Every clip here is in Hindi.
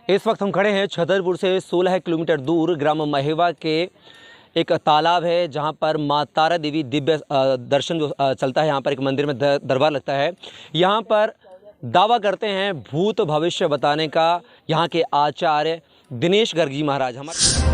इस वक्त हम खड़े हैं छतरपुर से 16 किलोमीटर दूर ग्राम महेवा के एक तालाब है जहां पर माँ तारा देवी दिव्य दर्शन जो चलता है। यहाँ पर एक मंदिर में दरबार लगता है। यहाँ पर दावा करते हैं भूत भविष्य बताने का यहाँ के आचार्य दिनेश गर्ग जी महाराज। हमारे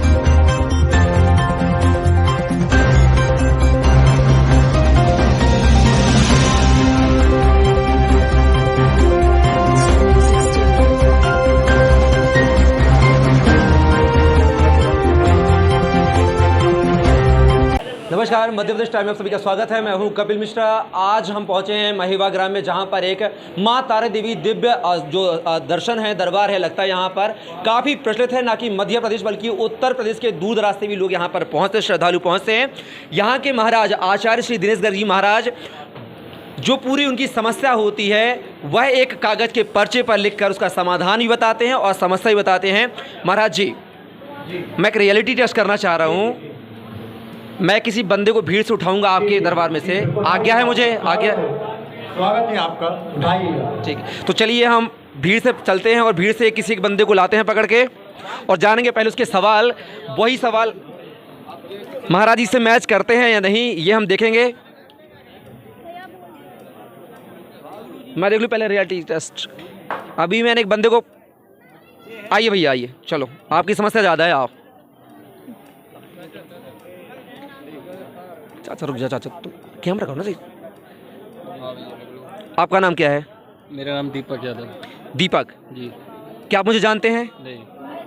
नमस्कार, मध्य प्रदेश टाइम में आप सभी का स्वागत है। मैं हूं कपिल मिश्रा। आज हम पहुंचे हैं महेवा ग्राम में जहां पर एक मां तारा देवी दिव्य जो दर्शन है, दरबार है, लगता है यहाँ पर काफ़ी प्रचलित है। ना कि मध्य प्रदेश बल्कि उत्तर प्रदेश के दूर दराज से भी लोग यहाँ पर पहुँचते, श्रद्धालु पहुँचते हैं। यहाँ के महाराज आचार्य श्री दिनेश गर्ग जी महाराज जो पूरी उनकी समस्या होती है वह एक कागज़ के पर्चे पर लिखकर उसका समाधान भी बताते हैं और समस्या भी बताते हैं। महाराज जी, मैं एक रियलिटी टेस्ट करना चाह रहा हूँ। मैं किसी बंदे को भीड़ से उठाऊंगा आपके दरबार में से, आज्ञा है मुझे? आज्ञा। स्वागत है आपका, उठाइए। ठीक, तो चलिए हम भीड़ से चलते हैं और भीड़ से किसी एक बंदे को लाते हैं पकड़ के और जानेंगे पहले उसके सवाल। वही सवाल महाराज जी से मैच करते हैं या नहीं ये हम देखेंगे। मैं देख लूँ पहले रियलिटी टेस्ट। अभी मैंने एक बंदे को, आइए भैया आइए, चलो आपकी समस्या ज़्यादा है। आप चाचा रुक जा, चाचा तुम कैमरा करो ना सही। आपका नाम क्या है? मेरा नाम दीपक यादव। दीपक जी। क्या आप मुझे जानते हैं? नहीं।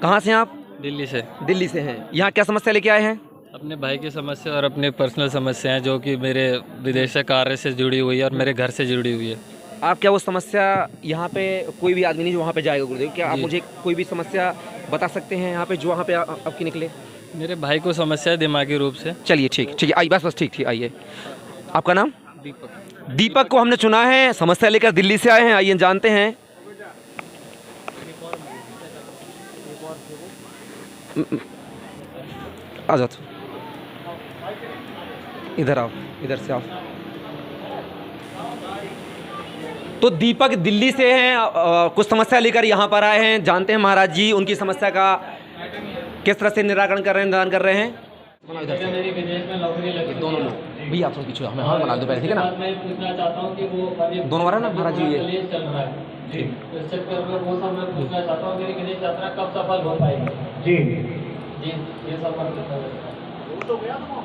कहाँ से हैं आप? दिल्ली से। दिल्ली से हैं। यहाँ क्या समस्या लेके आए हैं? अपने भाई की समस्या और अपने पर्सनल समस्याएं जो कि मेरे विदेश कार्य से जुड़ी हुई है और मेरे घर से जुड़ी हुई है। आप क्या वो समस्या, यहाँ पे कोई भी आदमी नहीं जो वहाँ पे जाएगा गुरुदेव, क्या आप मुझे कोई भी समस्या बता सकते हैं यहाँ पे जो वहाँ पे आपकी निकले? मेरे भाई को समस्या है दिमागी रूप से। चलिए ठीक ठीक है, आइए बस ठीक आइए। आपका नाम? दीपक। दीपक को हमने चुना है, समस्या लेकर दिल्ली से आए हैं। आइए जानते हैं। आ जाओ, इधर आओ, इधर से आओ। तो दीपक दिल्ली से हैं, कुछ समस्या लेकर यहाँ पर आए हैं। जानते हैं महाराज जी उनकी समस्या का किस तरह से निराकरण कर रहे हैं, निदान कर रहे हैं। मेरी विदेश में नौकरी लगी। दोनों लोग भी आप सब पीछे हमें हाँ बना दो पहले, ठीक है ना? मैं पूछना चाहता हूँ कि वो दोनों वाला ना महाराज जी ये चल रहा है जी, इस चक्कर में वो सब मैं पूछना चाहता हूँ मेरी विदेश यात्रा कब सफल हो पाएगी? जी जी, ये सब मैं पूछना चाहता हूँ।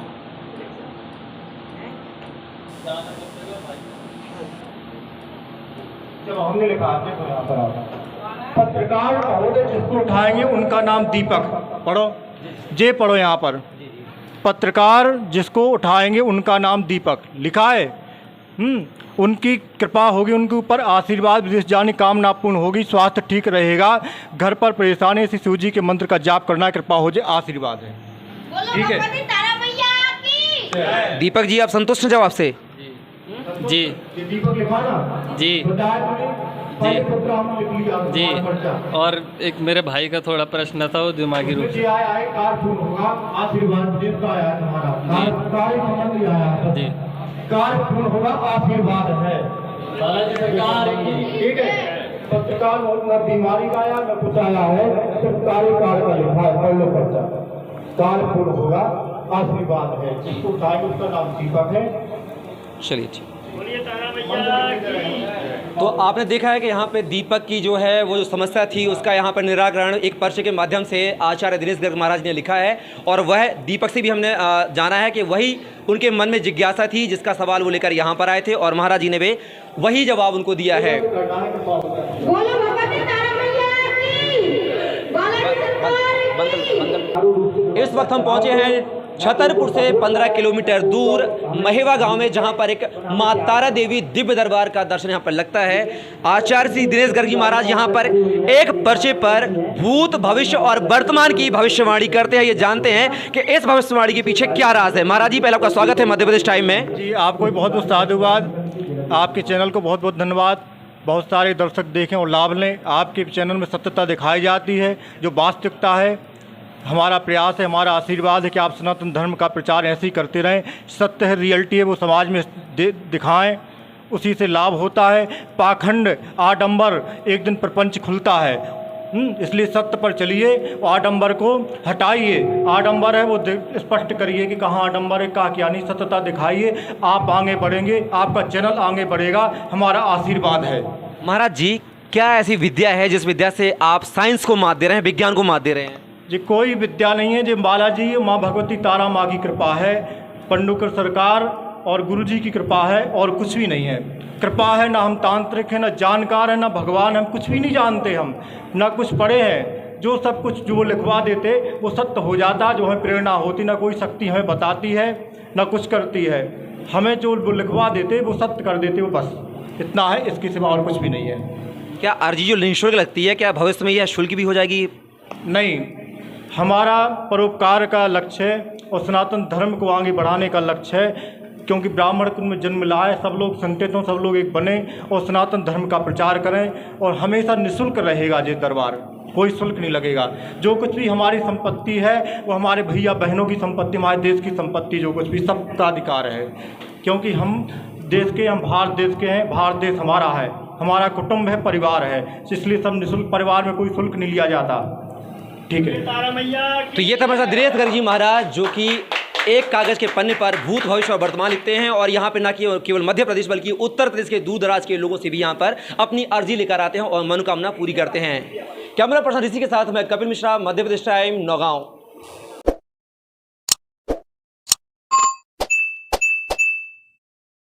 जब हमने लिखा देखो यहाँ पर आप पत्रकार महोदय जिसको उठाएंगे उनका नाम दीपक, पढ़ो जे पढ़ो यहाँ पर, पत्रकार जिसको उठाएंगे उनका नाम दीपक लिखा है। उनकी कृपा होगी, उनके ऊपर आशीर्वाद, विदेश जाने कामना पूर्ण होगी, स्वास्थ्य ठीक रहेगा, घर पर परेशानी से शिव जी के मंत्र का जाप करना, कृपा हो जाए, आशीर्वाद है। ठीक है दीपक जी, आप संतुष्ट हैं जवाब से? जी दीपक लिखा ना जी जी जी। और एक मेरे भाई का थोड़ा प्रश्न था, वो दिमागी रूप से। आशीर्वाद जी कार्य पूर्ण होगा, आशीर्वाद है। ठीक है, पत्रकार न बीमारी का आया न कुछ आया है, सिर्फ कार्य का लिखा है, पढ़ लो पर्चा। कार्य पूर्ण होगा, आशीर्वाद है। जिसको उठाएंगे उसका नाम दीपक है। चलिए ठीक। तो आपने देखा है कि यहाँ पे दीपक की जो है वो जो समस्या थी उसका यहाँ पर निराकरण एक पर्चे के माध्यम से आचार्य दिनेश गर्ग महाराज ने लिखा है। और वह दीपक से भी हमने जाना है कि वही उनके मन में जिज्ञासा थी जिसका सवाल वो लेकर यहाँ पर आए थे और महाराज जी ने भी वही जवाब उनको दिया है। इस वक्त हम पहुँचे हैं छतरपुर से 15 किलोमीटर दूर महेवा गांव में, जहां पर एक मां तारा देवी दिव्य दरबार का दर्शन यहां पर लगता है। आचार्य श्री दिनेश गर्ग जी महाराज यहां पर एक पर्चे पर भूत भविष्य और वर्तमान की भविष्यवाणी करते हैं। ये जानते हैं कि इस भविष्यवाणी के पीछे क्या राज है। महाराज जी, पहले आपका स्वागत है मध्य प्रदेश टाइम में। जी, आपको बहुत बहुत साधुवाद, आपके चैनल को बहुत बहुत धन्यवाद। बहुत सारे दर्शक देखें और लाभ लें। आपके चैनल में सत्यता दिखाई जाती है, जो वास्तविकता है। हमारा प्रयास है, हमारा आशीर्वाद है कि आप सनातन धर्म का प्रचार ऐसे ही करते रहें। सत्य है, रियलिटी है, वो समाज में दिखाएं, उसी से लाभ होता है। पाखंड, आडंबर, एक दिन प्रपंच खुलता है। इसलिए सत्य पर चलिए, आडंबर को हटाइए। आडंबर है वो स्पष्ट करिए कि कहाँ आडंबर है, कहाँ क्या नहीं, सत्यता दिखाइए। आप आगे बढ़ेंगे, आपका चैनल आगे बढ़ेगा, हमारा आशीर्वाद है। महाराज जी, क्या ऐसी विद्या है जिस विद्या से आप साइंस को मात दे रहे हैं, विज्ञान को मात दे रहे हैं? जी कोई विद्या नहीं है, जी बालाजी माँ भगवती तारा माँ की कृपा है, पंडुकर सरकार और गुरु जी की कृपा है, और कुछ भी नहीं है। कृपा है, ना हम तांत्रिक हैं, ना जानकार हैं, ना भगवान, हम कुछ भी नहीं जानते, हम ना कुछ पढ़े हैं। जो सब कुछ जो वो लिखवा देते वो सत्य हो जाता, जो हमें प्रेरणा होती, ना कोई शक्ति हमें बताती है, ना कुछ करती है। हमें जो वो लिखवा देते वो सत्य कर देते, वो बस इतना है, इसके सिवा और कुछ भी नहीं है। क्या अर्जी जो निःशुल्क लगती है, क्या भविष्य में यह शुल्क भी हो जाएगी? नहीं, हमारा परोपकार का लक्ष्य है और सनातन धर्म को आगे बढ़ाने का लक्ष्य है, क्योंकि ब्राह्मण कुल में जन्म लाए, सब लोग संगठित हों, सब लोग एक बने और सनातन धर्म का प्रचार करें। और हमेशा निःशुल्क रहेगा ये दरबार, कोई शुल्क नहीं लगेगा। जो कुछ भी हमारी संपत्ति है वो हमारे भैया बहनों की संपत्ति, हमारे देश की संपत्ति, जो कुछ भी सब का अधिकार है, क्योंकि हम देश के, हम भारत देश के हैं, भारत देश हमारा है, हमारा कुटुंब है, परिवार है, इसलिए सब निःशुल्क, परिवार में कोई शुल्क नहीं लिया जाता। ठीक है। तो ये था हमारे साथ दिनेश जी महाराज, जो कि एक कागज़ के पन्ने पर भूत, भविष्य और वर्तमान लिखते हैं, और यहाँ पे ना केवल मध्य प्रदेश बल्कि उत्तर प्रदेश के दूर दराज के लोगों से भी यहाँ पर अपनी अर्जी लेकर आते हैं और मनोकामना पूरी करते हैं। कैमरा पर्सन ऋषि के साथ मैं कपिल मिश्रा, मध्य प्रदेश टाइम, नौगांव।